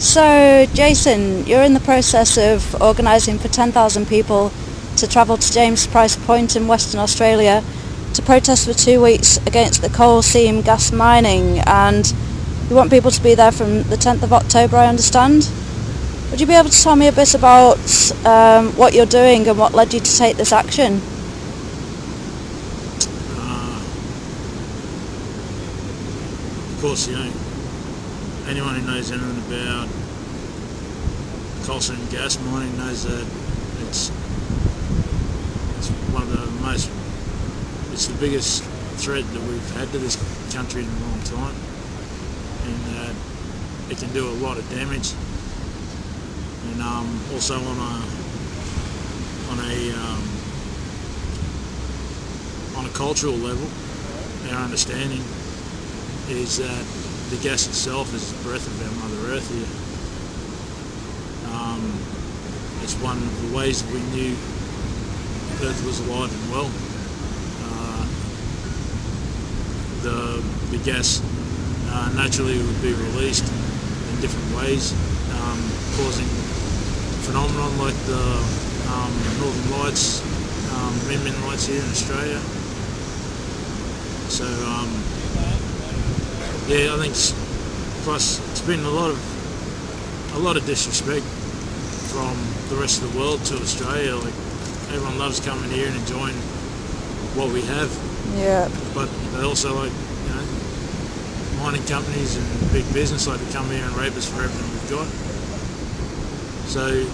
So, Jason, you're in the process of organising for 10,000 people to travel to James Price Point in Western Australia to protest for 2 weeks against the coal seam gas mining, and you want people to be there from the 10th of October, I understand. Would you be able to tell me a bit about what you're doing and what led you to take this action? Of course, anyone who knows anything about coal seam gas mining knows that it's one of the most, it's the biggest threat that we've had to this country in a long time, and that it can do a lot of damage. And also on a cultural level, our understanding is that the gas itself is the breath of our Mother Earth here. It's one of the ways that we knew Earth was alive and well. The gas naturally would be released in different ways, causing phenomenon like the Northern Lights, Amend lights here in Australia. So yeah, I think plus it's been a lot of disrespect from the rest of the world to Australia. Like, everyone loves coming here and enjoying what we have. Yeah. But they also like, mining companies and big business like to come here and rape us for everything we've got. So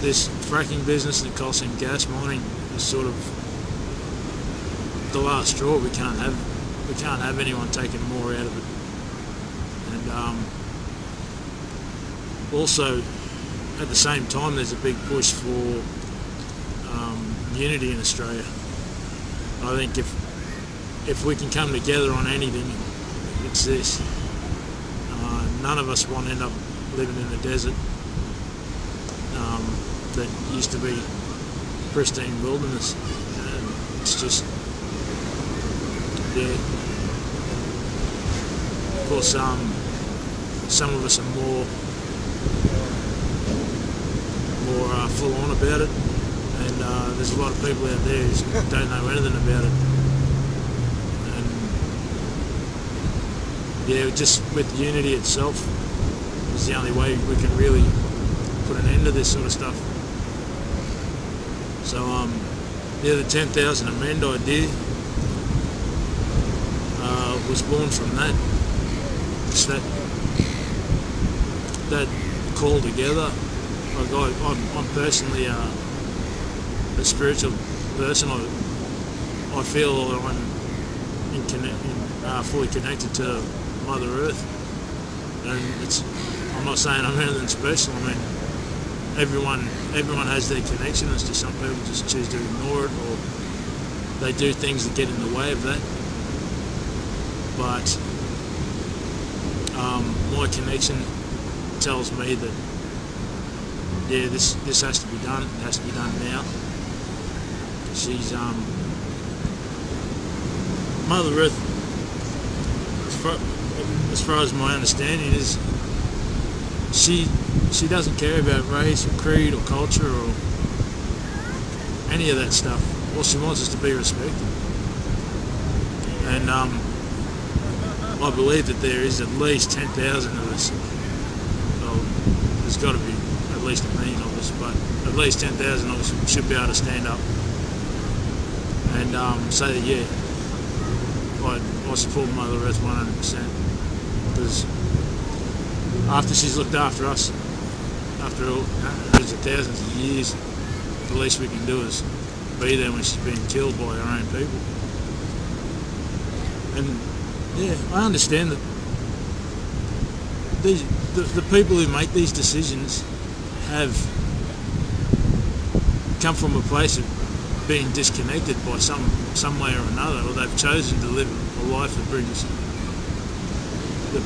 this fracking business, the coal seam gas mining, is sort of the last straw. We can't have anyone taking more out of it. And also at the same time, there's a big push for unity in Australia. I think if we can come together on anything, it's this. None of us want to end up living in the desert that used to be pristine wilderness. And it's just, yeah. Of course, some of us are more full on about it, and there's a lot of people out there who don't know anything about it. And yeah, just with unity itself is the only way we can really put an end to this sort of stuff. So yeah, the 10,000 AMEND idea was born from that. It's that call together. Like I'm personally a spiritual person. I feel that I'm fully connected to Mother Earth, and I'm not saying I'm anything special. I mean, everyone has their connection. It's just some people just choose to ignore it, or they do things that get in the way of that. But my connection tells me that, yeah, this has to be done. It has to be done now. She's Mother Earth, as far as my understanding is, she doesn't care about race or creed or culture or any of that stuff. All she wants is to be respected. And I believe that there is at least 10,000 of us. Well, there's got to be at least 1 million of us, but at least 10,000 of us should be able to stand up and say that, yeah, I support Mother Earth 100%, because after she's looked after us, after all, hundreds of thousands of years, the least we can do is be there when she's being killed by our own people. And yeah, I understand that the people who make these decisions have come from a place of being disconnected by some way or another, or they've chosen to live a life that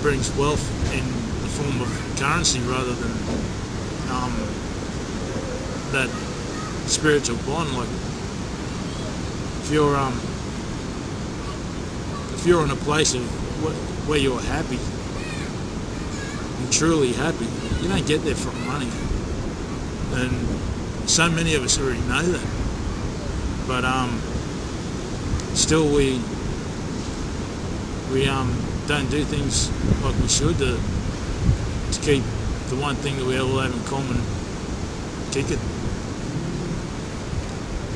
brings wealth in the form of currency rather than that spiritual bond. Like, if you're in a place of where you're happy, and truly happy, you don't get there from money. And so many of us already know that. But still we don't do things like we should to keep the one thing that we all have in common ticking.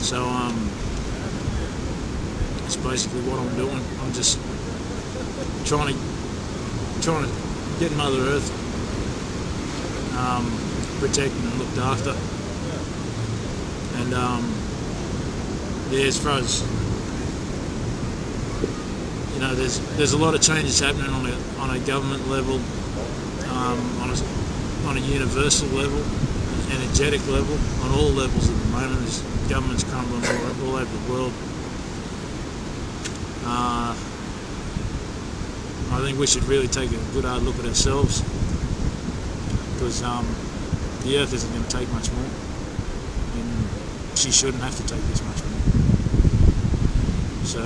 So that's basically what I'm doing. I'm just trying to get Mother Earth protected and looked after. And yeah, as far as you know, there's a lot of changes happening on a government level, on a universal level, energetic level, on all levels at the moment. There's governments crumbling all over the world. I think we should really take a good hard look at ourselves, because the Earth isn't going to take much more, and she shouldn't have to take this much more. So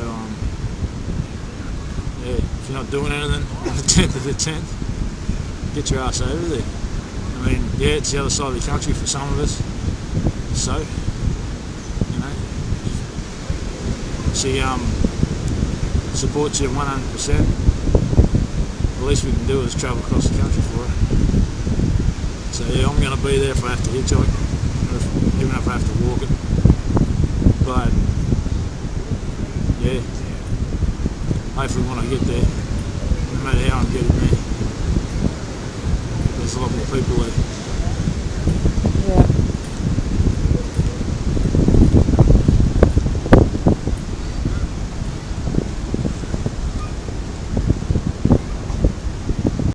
yeah, if you're not doing anything on the 10th of the 10th, get your ass over there. I mean, yeah, it's the other side of the country for some of us, so, you know, she supports you 100%. The least we can do is travel across the country for her. So yeah, I'm going to be there if I have to hitchhike, or even if I have to walk it. But yeah, hopefully when I get there, no matter how I'm getting there, there's a lot more people there.